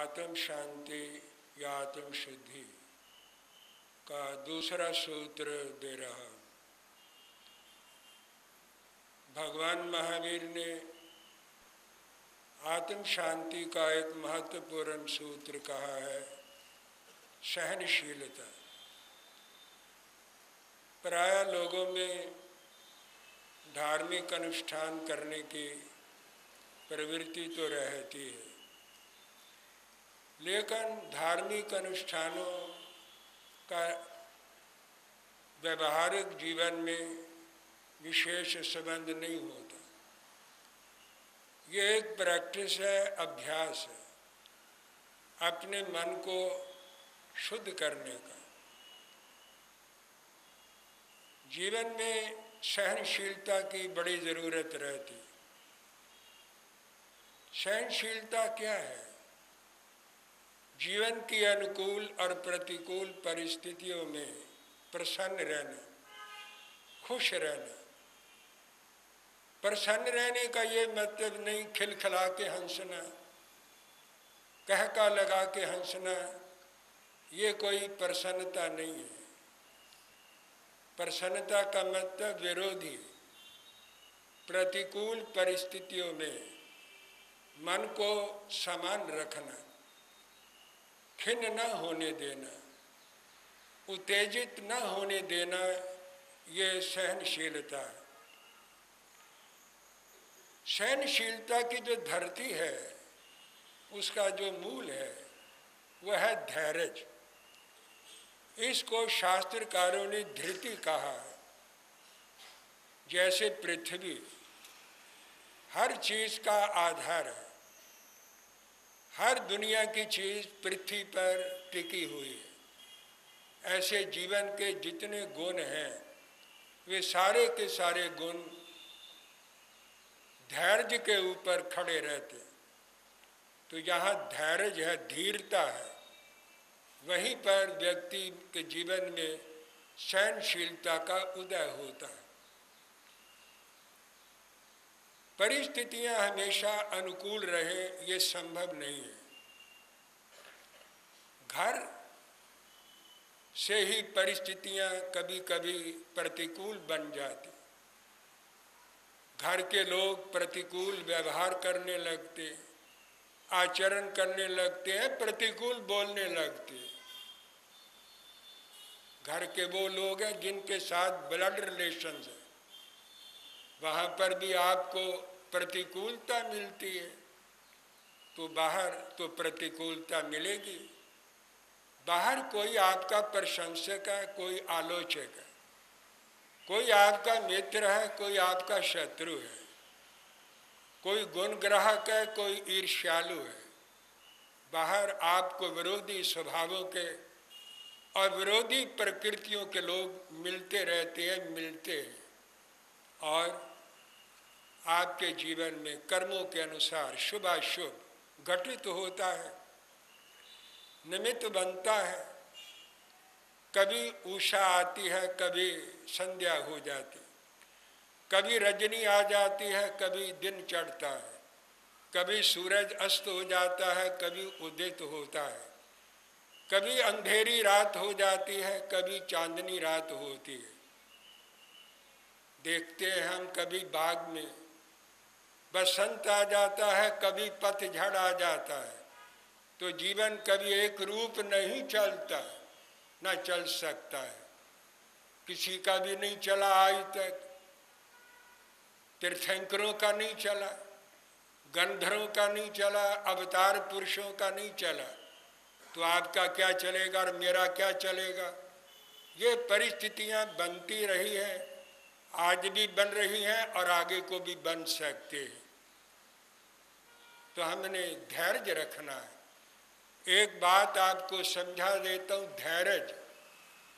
आत्म शांति या आत्म शुद्धि का दूसरा सूत्र दे रहा। भगवान महावीर ने आत्म शांति का एक महत्वपूर्ण सूत्र कहा है, सहनशीलता। प्राय लोगों में धार्मिक अनुष्ठान करने की प्रवृत्ति तो रहती है, लेकिन धार्मिक अनुष्ठानों का व्यवहारिक जीवन में विशेष संबंध नहीं होता। ये एक प्रैक्टिस है, अभ्यास है अपने मन को शुद्ध करने का। जीवन में सहनशीलता की बड़ी ज़रूरत रहती। सहनशीलता क्या है? जीवन की अनुकूल और प्रतिकूल परिस्थितियों में प्रसन्न रहना, खुश रहना। प्रसन्न रहने का ये मतलब नहीं खिलखिला के हंसना, कहका लगा के हंसना, ये कोई प्रसन्नता नहीं है। प्रसन्नता का मतलब विरोधी प्रतिकूल परिस्थितियों में मन को समान रखना, खिन्न न होने देना, उत्तेजित न होने देना, ये सहनशीलता है। सहनशीलता की जो धरती है, उसका जो मूल है वह है धैर्य। इसको शास्त्रकारों ने धृति कहा है। जैसे पृथ्वी हर चीज का आधार है, हर दुनिया की चीज पृथ्वी पर टिकी हुई है, ऐसे जीवन के जितने गुण हैं वे सारे के सारे गुण धैर्य के ऊपर खड़े रहते हैं। तो यहाँ धैर्य है, धीरता है, वहीं पर व्यक्ति के जीवन में सहनशीलता का उदय होता है। परिस्थितियां हमेशा अनुकूल रहे ये संभव नहीं है। घर से ही परिस्थितियां कभी कभी प्रतिकूल बन जाती। घर के लोग प्रतिकूल व्यवहार करने लगते, आचरण करने लगते हैं, प्रतिकूल बोलने लगते हैं। घर के वो लोग हैं जिनके साथ ब्लड रिलेशंस है, वहाँ पर भी आपको प्रतिकूलता मिलती है, तो बाहर तो प्रतिकूलता मिलेगी। बाहर कोई आपका प्रशंसक है, कोई आलोचक है, कोई आपका मित्र है, कोई आपका शत्रु है, कोई गुण ग्राहक है, कोई ईर्ष्यालु है। बाहर आपको विरोधी स्वभावों के और विरोधी प्रकृतियों के लोग मिलते रहते हैं, मिलते हैं, और आपके जीवन में कर्मों के अनुसार शुभाशुभ घटित होता है, निमित्त बनता है। कभी उषा आती है, कभी संध्या हो जाती, कभी रजनी आ जाती है, कभी दिन चढ़ता है, कभी सूरज अस्त हो जाता है, कभी उदित होता है, कभी अंधेरी रात हो जाती है, कभी चांदनी रात होती है। देखते हैं हम, कभी बाग में बसंत आ जाता है, कभी पतझड़ आ जाता है। तो जीवन कभी एक रूप नहीं चलता, न चल सकता है, किसी का भी नहीं चला आज तक। तीर्थंकरों का नहीं चला, गंधर्वों का नहीं चला, अवतार पुरुषों का नहीं चला, तो आपका क्या चलेगा और मेरा क्या चलेगा? ये परिस्थितियां बनती रही हैं, आज भी बन रही हैं और आगे को भी बन सकते हैं। तो हमने धैर्य रखना है। एक बात आपको समझा देता हूँ, धैर्य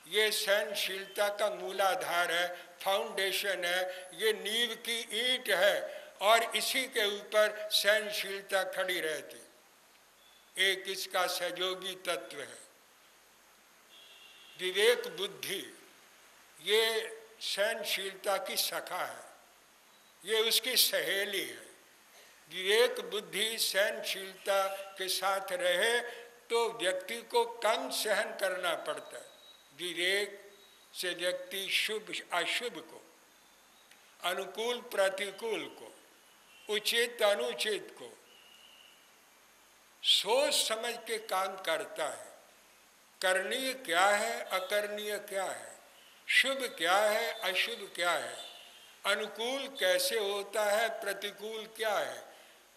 ये सहनशीलता का मूलाधार है, फाउंडेशन है, ये नींव की ईंट है, और इसी के ऊपर सहनशीलता खड़ी रहती। एक इसका सहयोगी तत्व है विवेक बुद्धि, ये सहनशीलता की शाखा है, ये उसकी सहेली है। विवेक बुद्धि सहनशीलता के साथ रहे तो व्यक्ति को कम सहन करना पड़ता है। विवेक से व्यक्ति शुभ अशुभ को, अनुकूल प्रतिकूल को, उचित अनुचित को सोच समझ के काम करता है। करणीय क्या है, अकरणीय क्या है, शुभ क्या है, अशुभ क्या है, अनुकूल कैसे होता है, प्रतिकूल क्या है,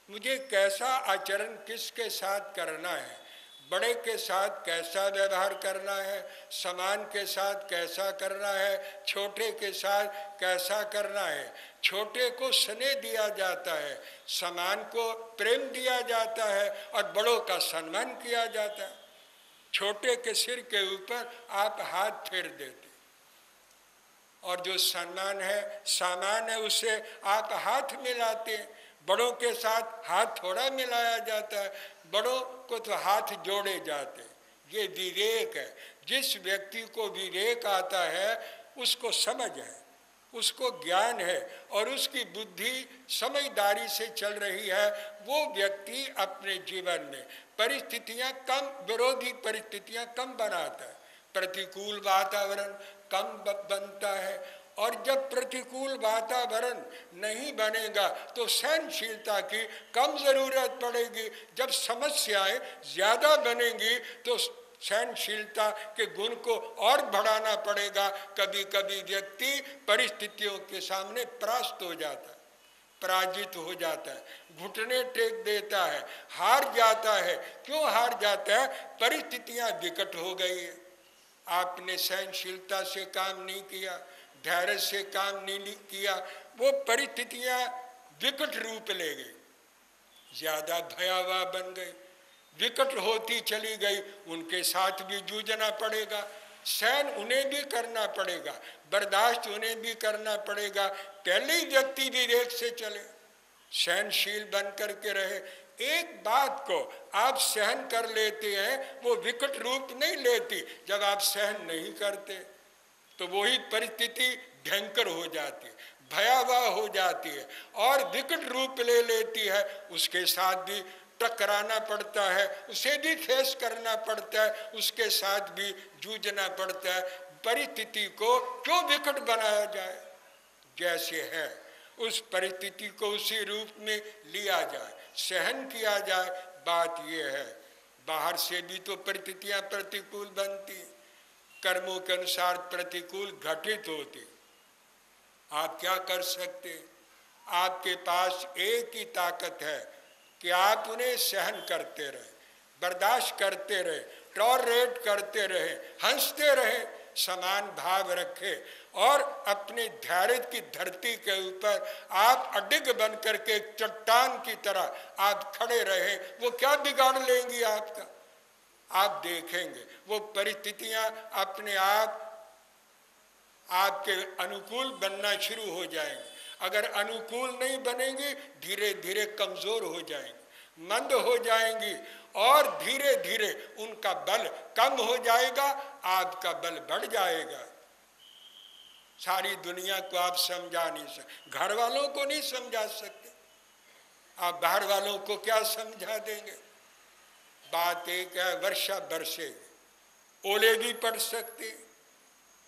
मुझे कैसा आचरण किसके साथ करना है, बड़े के साथ कैसा व्यवहार करना है, समान के साथ कैसा करना है, छोटे के साथ कैसा करना है। छोटे को स्नेह दिया जाता है, समान को प्रेम दिया जाता है और बड़ों का सम्मान किया जाता है। छोटे के सिर के ऊपर आप हाथ फेर देते और जो सम्मान है, सामान है, उसे आप हाथ मिलाते हैं। बड़ों के साथ हाथ थोड़ा मिलाया जाता है, बड़ों को तो हाथ जोड़े जाते हैं। ये विवेक है। जिस व्यक्ति को विवेक आता है उसको समझ है, उसको ज्ञान है और उसकी बुद्धि समझदारी से चल रही है, वो व्यक्ति अपने जीवन में परिस्थितियां कम, विरोधी परिस्थितियां कम बनाता है, प्रतिकूल वातावरण कम बनता है। और जब प्रतिकूल वातावरण नहीं बनेगा तो सहनशीलता की कम जरूरत पड़ेगी। जब समस्याएं ज्यादा बनेंगी तो सहनशीलता के गुण को और बढ़ाना पड़ेगा। कभी कभी व्यक्ति परिस्थितियों के सामने परास्त हो जाता है, पराजित हो जाता है, घुटने टेक देता है, हार जाता है। क्यों हार जाता है? परिस्थितियां विकट हो गई है। आपने सहनशीलता से काम नहीं किया, धैर्य से काम नहीं किया, वो परिस्थितियां विकट रूप ले गई, ज्यादा भयावह बन गई, विकट होती चली गई। उनके साथ भी जूझना पड़ेगा, सहन उन्हें भी करना पड़ेगा, बर्दाश्त उन्हें भी करना पड़ेगा। पहले ही व्यक्ति विवेक से चले, सहनशील बन करके रहे। एक बात को आप सहन कर लेते हैं, वो विकट रूप नहीं लेती। जब आप सहन नहीं करते तो वही परिस्थिति भयंकर हो जाती है, भयावह हो जाती है और विकट रूप ले लेती है। उसके साथ भी टकराना पड़ता है, उसे भी फेस करना पड़ता है, उसके साथ भी जूझना पड़ता है। परिस्थिति को क्यों विकट बनाया जाए? जैसे है उस परिस्थिति को उसी रूप में लिया जाए, सहन किया जाए। बात यह है, बाहर से भी तो परिस्थितियां प्रतिकूल बनती, कर्मों के अनुसार प्रतिकूल घटित होती। आप क्या कर सकते? आपके पास एक ही ताकत है कि आप उन्हें सहन करते रहे, बर्दाश्त करते रहे, टॉलरेट करते रहे, हंसते रहे, समान भाव रखे और अपने धैर्य की धरती के ऊपर आप अडिग बन करके चट्टान की तरह आप खड़े रहे। वो क्या बिगाड़ लेंगी आपका? आप देखेंगे वो परिस्थितियां अपने आप आपके अनुकूल बनना शुरू हो जाएंगे। अगर अनुकूल नहीं बनेंगी, धीरे धीरे कमजोर हो जाएंगी, मंद हो जाएंगी और धीरे धीरे उनका बल कम हो जाएगा, आपका बल बढ़ जाएगा। सारी दुनिया को आप समझा नहीं सकते, घर वालों को नहीं समझा सकते, आप बाहर वालों को क्या समझा देंगे? बात एक है, वर्षा बरसेगी, ओले भी पड़ सकते,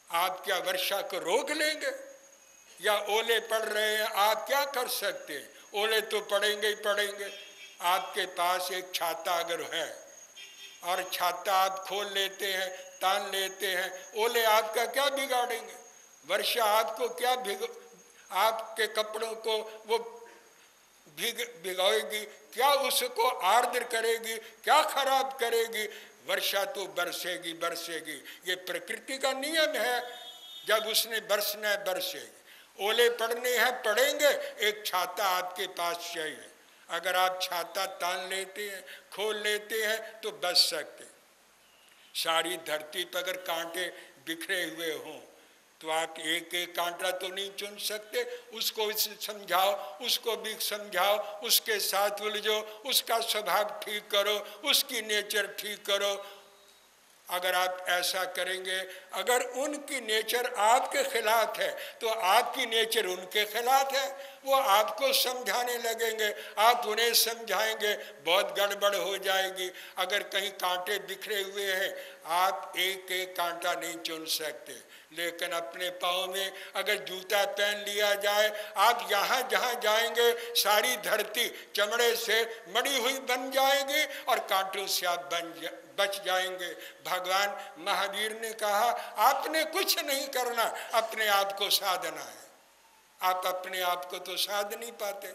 आप क्या वर्षा को रोक लेंगे? या ओले पड़ रहे हैं, आप क्या कर सकते हैं? ओले तो पड़ेंगे ही पड़ेंगे। आपके पास एक छाता अगर है और छाता आप खोल लेते हैं, तान लेते हैं, ओले आपका क्या बिगाड़ेंगे? वर्षा आपको क्या आपके कपड़ों को वो भिगोएगी? क्या उसको आर्द्र करेगी? क्या खराब करेगी? वर्षा तो बरसेगी बरसेगी, ये प्रकृति का नियम है। जब उसने बरसना है बरसेगी, ओले पड़ने हैं पड़ेंगे। एक छाता आपके पास चाहिए। अगर आप छाता तान लेते हैं, खोल लेते हैं तो बच सकते। सारी धरती पर अगर कांटे बिखरे हुए हों तो आप एक एक कांटा तो नहीं चुन सकते। उसको समझाओ, उसको भी समझाओ, उसके साथ उलझो, उसका स्वभाव ठीक करो, उसकी नेचर ठीक करो। अगर आप ऐसा करेंगे, अगर उनकी नेचर आपके खिलाफ है तो आपकी नेचर उनके खिलाफ है, वो आपको समझाने लगेंगे, आप उन्हें समझाएंगे, बहुत गड़बड़ हो जाएगी। अगर कहीं कांटे बिखरे हुए हैं, आप एक एक कांटा नहीं चुन सकते, लेकिन अपने पाँव में अगर जूता पहन लिया जाए, आप यहाँ जहाँ जाएंगे सारी धरती चमड़े से मड़ी हुई बन जाएगी और कांटों से आप बच जाएंगे। भगवान महावीर ने कहा, आपने कुछ नहीं करना, अपने आप को साधना है। आप अपने आप को तो साध नहीं पाते,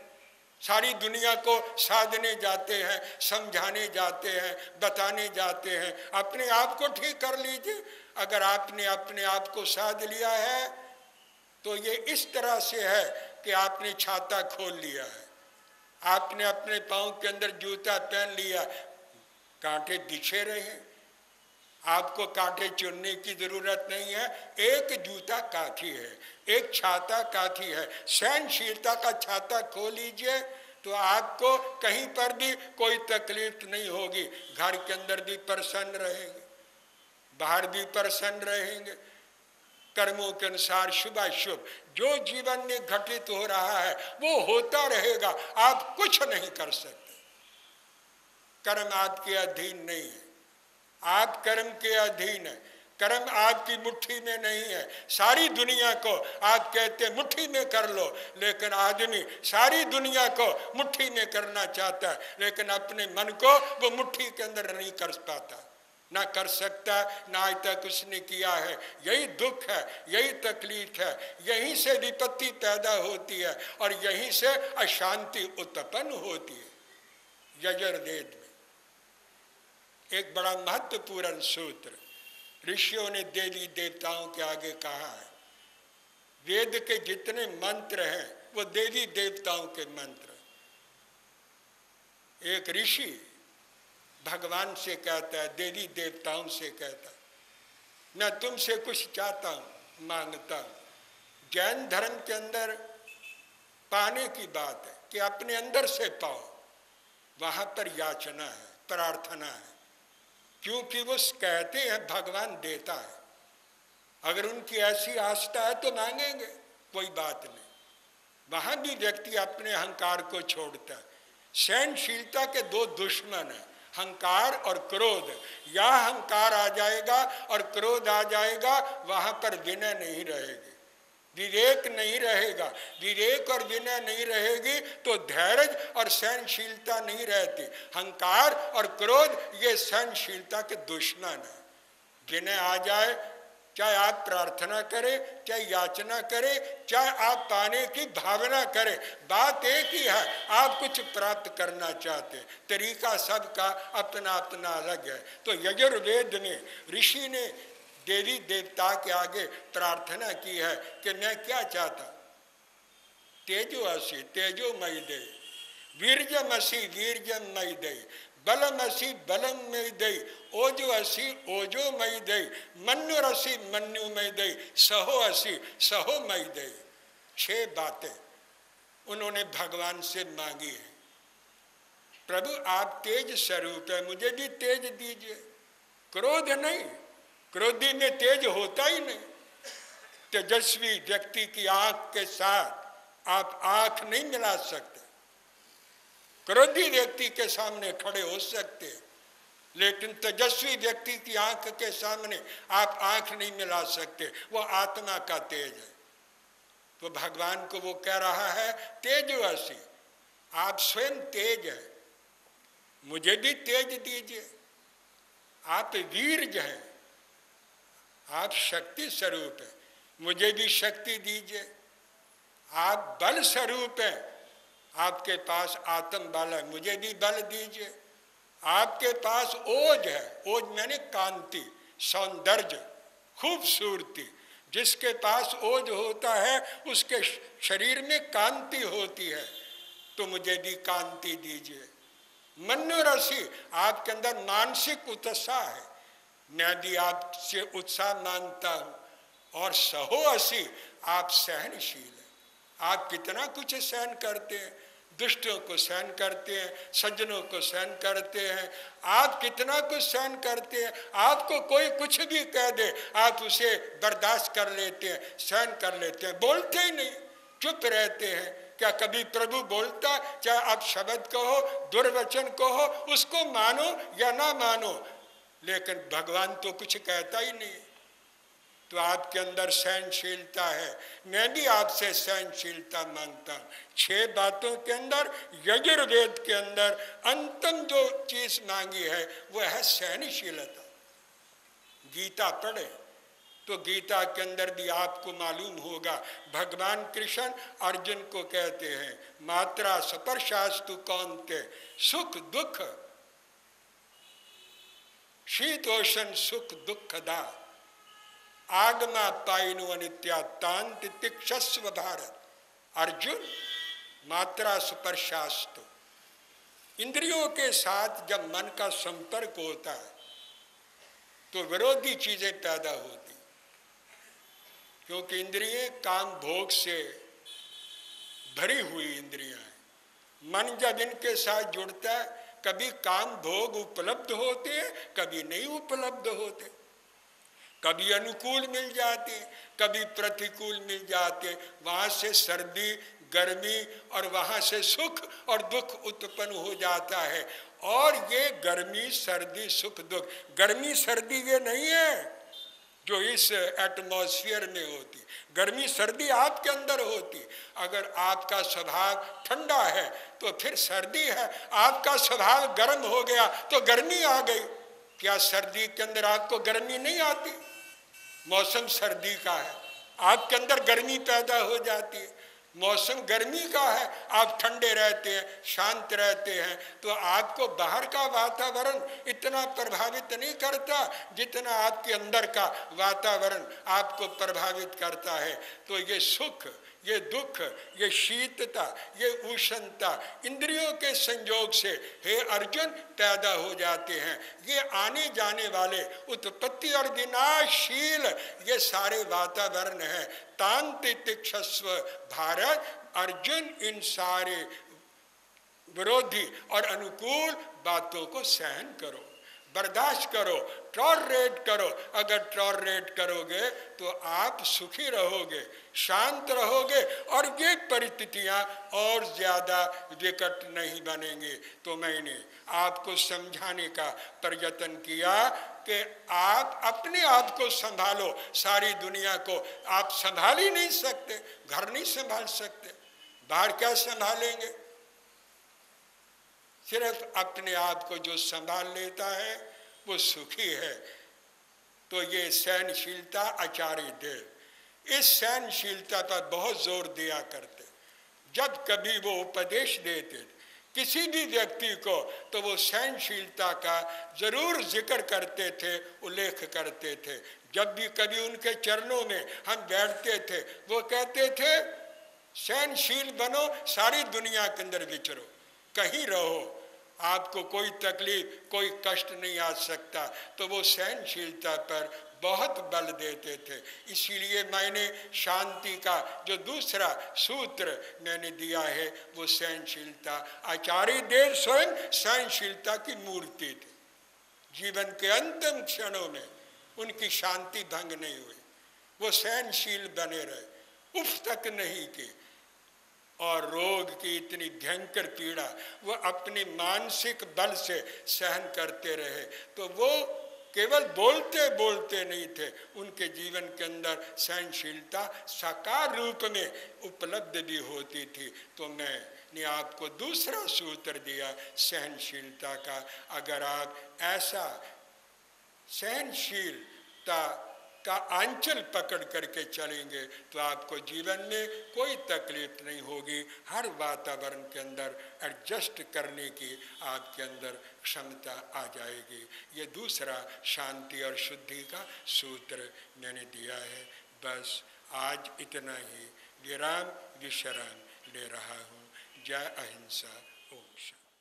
सारी दुनिया को साधने जाते हैं, समझाने जाते हैं, बताने जाते हैं, अपने आप को ठीक कर लीजिए। अगर आपने अपने आप को साध लिया है तो ये इस तरह से है कि आपने छाता खोल लिया है, आपने अपने पाँव के अंदर जूता पहन लिया, कांटे दिखे रहे, आपको कांटे चुनने की जरूरत नहीं है, एक जूता काफी है, एक छाता काफी है। सहनशीलता का छाता खोल लीजिए तो आपको कहीं पर भी कोई तकलीफ नहीं होगी, घर के अंदर भी प्रसन्न रहेंगे, बाहर भी प्रसन्न रहेंगे, कर्मों के अनुसार शुभाशुभ जो जीवन में घटित हो रहा है वो होता रहेगा, आप कुछ नहीं कर सकते। कर्म आपके अधीन नहीं है, आप कर्म के अधीन है, कर्म आपकी मुट्ठी में नहीं है। सारी दुनिया को आप कहते मुट्ठी में कर लो, लेकिन आदमी सारी दुनिया को मुट्ठी में करना चाहता है, लेकिन अपने मन को वो मुट्ठी के अंदर नहीं कर पाता, ना कर सकता, ना आज तक उसने किया है। यही दुख है, यही तकलीफ है, यहीं से विपत्ति पैदा होती है और यहीं से अशांति उत्पन्न होती है। यजुर्वेद में एक बड़ा महत्वपूर्ण सूत्र ऋषियों ने देवी देवताओं के आगे कहा है। वेद के जितने मंत्र हैं वो देवी देवताओं के मंत्र। एक ऋषि भगवान से कहता है, देवी देवताओं से कहता है, मैं तुमसे कुछ चाहता हूं, मांगता हूं। जैन धर्म के अंदर पाने की बात है कि अपने अंदर से पाओ, वहां पर याचना है, प्रार्थना है, क्योंकि वो कहते हैं भगवान देता है। अगर उनकी ऐसी आस्था है तो मांगेंगे, कोई बात नहीं। वहां भी व्यक्ति अपने अहंकार को छोड़ता है। सहनशीलता के दो दुश्मन हैं, अहंकार और क्रोध। या अहंकार आ जाएगा और क्रोध आ जाएगा, वहां पर विनय नहीं रहेगी, विवेक नहीं रहेगा। विवेक और विनय नहीं रहेगी तो धैर्य और सहनशीलता नहीं रहती। अहंकार और क्रोध ये सहनशीलता के दुश्मन है। विनय आ जाए, चाहे आप प्रार्थना करें, चाहे याचना करें, चाहे आप पाने की भावना करें, बात एक ही है, आप कुछ प्राप्त करना चाहते, तरीका सबका अपना अपना अलग है। तो यजुर्वेद ने, ऋषि ने देवी देवता के आगे प्रार्थना की है कि मैं क्या चाहता, तेजोमसि तेजोमयि दे, वीर्यमसि वीर्यमयि दे, बलमसि बलमयि दे, ओजोमसि ओजोमयि दे, मन्युरसि मन्युमयि दे, सहोमसि सहोमयि दे। 6 बातें उन्होंने भगवान से मांगी है। प्रभु आप तेज स्वरूप है, मुझे भी तेज दीजिए। क्रोध नहीं, क्रोधी में तेज होता ही नहीं। तेजस्वी व्यक्ति की आंख के साथ आप आंख नहीं मिला सकते। क्रोधी व्यक्ति के सामने खड़े हो सकते हैं, लेकिन तेजस्वी व्यक्ति की आंख के सामने आप आंख नहीं मिला सकते। वो आत्मा का तेज है। तो भगवान को वो कह रहा है, तेजस्वी आप स्वयं तेज है, मुझे भी तेज दीजिए। आप वीर्य हैं, आप शक्ति स्वरूप है, मुझे भी शक्ति दीजिए। आप बल स्वरूप है, आपके पास आत्म बल है, मुझे भी बल दीजिए। आपके पास ओज है, ओज मैंने कांति, सौंदर्य, खूबसूरती। जिसके पास ओज होता है उसके शरीर में कांति होती है, तो मुझे भी कांति दीजिए। मन्युरसि आपके अंदर मानसिक उत्साह है, मैं भी आपसे उत्साह मांगता हूँ। और सहोमसि आप सहनशील हैं, आप कितना कुछ सहन करते हैं। दुष्टों को सहन करते हैं, सज्जनों को सहन करते हैं। आप कितना कुछ सहन करते हैं, आपको कोई कुछ भी कह दे आप उसे बर्दाश्त कर लेते हैं, सहन कर लेते हैं, बोलते ही नहीं, चुप रहते हैं। क्या कभी प्रभु बोलता? चाहे आप शब्द कहो, दुर्वचन कहो, उसको मानो या ना मानो, लेकिन भगवान तो कुछ कहता ही नहीं। तो आपके अंदर सहनशीलता है, मैं भी आपसे सहनशीलता मांगता हूँ। 6 बातों के अंदर यजुर्वेद के अंदर अंतिम जो चीज मांगी है वो है सहनशीलता। गीता पढ़े तो गीता के अंदर भी आपको मालूम होगा, भगवान कृष्ण अर्जुन को कहते हैं, मात्रा स्पर्शास्तु कौन्ते सुख दुख शीतोषण सुख दुखदा आगमा पाइनु अनित्या तांत तिक्षस्व भारत। अर्जुन, मात्रा स्पर्शास्तु, इंद्रियों के साथ जब मन का संपर्क होता है तो विरोधी चीजें पैदा होती, क्योंकि इंद्रियें काम भोग से भरी हुई इंद्रियां हैं। मन जब इनके साथ जुड़ता है, कभी काम भोग उपलब्ध होते हैं, कभी नहीं उपलब्ध होते, कभी अनुकूल मिल जाते, कभी प्रतिकूल मिल जाते। वहां से सर्दी गर्मी और वहां से सुख और दुख उत्पन्न हो जाता है। और ये गर्मी सर्दी सुख दुख, गर्मी सर्दी ये नहीं है जो इस एटमॉस्फेयर में होती, गर्मी सर्दी आपके अंदर होती। अगर आपका स्वभाव ठंडा है तो फिर सर्दी है, आपका स्वभाव गर्म हो गया तो गर्मी आ गई। क्या सर्दी के अंदर आपको गर्मी नहीं आती? मौसम सर्दी का है, आपके अंदर गर्मी पैदा हो जाती है। मौसम गर्मी का है, आप ठंडे रहते हैं, शांत रहते हैं, तो आपको बाहर का वातावरण इतना प्रभावित नहीं करता जितना आपके अंदर का वातावरण आपको प्रभावित करता है। तो ये सुख, ये दुख, ये शीतता, ये उष्णता इंद्रियों के संयोग से हे अर्जुन पैदा हो जाते हैं। ये आने जाने वाले उत्पत्ति और विनाशशील ये सारे वातावरण है। तांतितिक्षस्व भारत, अर्जुन इन सारे विरोधी और अनुकूल बातों को सहन करो, बर्दाश्त करो, टॉलरेट करो। अगर टॉलरेट करोगे तो आप सुखी रहोगे, शांत रहोगे और ये परिस्थितियां और ज्यादा विकट नहीं बनेंगे। तो मैंने आपको समझाने का प्रयत्न किया कि आप अपने आप को संभालो, सारी दुनिया को आप संभाल ही नहीं सकते, घर नहीं संभाल सकते, बाहर क्या संभालेंगे? सिर्फ अपने आप को जो संभाल लेता है वो सुखी है। तो ये सहनशीलता आचार्य देव इस सहनशीलता पर बहुत जोर दिया करते। जब कभी वो उपदेश देते किसी भी व्यक्ति को तो वो सहनशीलता का जरूर जिक्र करते थे, उल्लेख करते थे। जब भी कभी उनके चरणों में हम बैठते थे वो कहते थे सहनशील बनो, सारी दुनिया के अंदर विचरो, कहीं रहो, आपको कोई तकलीफ कोई कष्ट नहीं आ सकता। तो वो सहनशीलता पर बहुत बल देते थे। इसीलिए मैंने शांति का जो दूसरा सूत्र मैंने दिया है वो सहनशीलता। आचार्य देव स्वयं सहनशीलता की मूर्ति थी। जीवन के अंतिम क्षणों में उनकी शांति भंग नहीं हुई, वो सहनशील बने रहे, उफ तक नहीं की। और रोग की इतनी भयंकर पीड़ा वो अपने मानसिक बल से सहन करते रहे। तो वो केवल बोलते बोलते नहीं थे, उनके जीवन के अंदर सहनशीलता साकार रूप में उपलब्ध भी होती थी। तो मैंने आपको दूसरा सूत्र दिया सहनशीलता का। अगर आप ऐसा सहनशीलता का आंचल पकड़ करके चलेंगे तो आपको जीवन में कोई तकलीफ नहीं होगी। हर वातावरण के अंदर एडजस्ट करने की आपके अंदर क्षमता आ जाएगी। ये दूसरा शांति और शुद्धि का सूत्र मैंने दिया है। बस आज इतना ही विराम विश्राम ले रहा हूँ। जय अहिंसा। ओम शांति।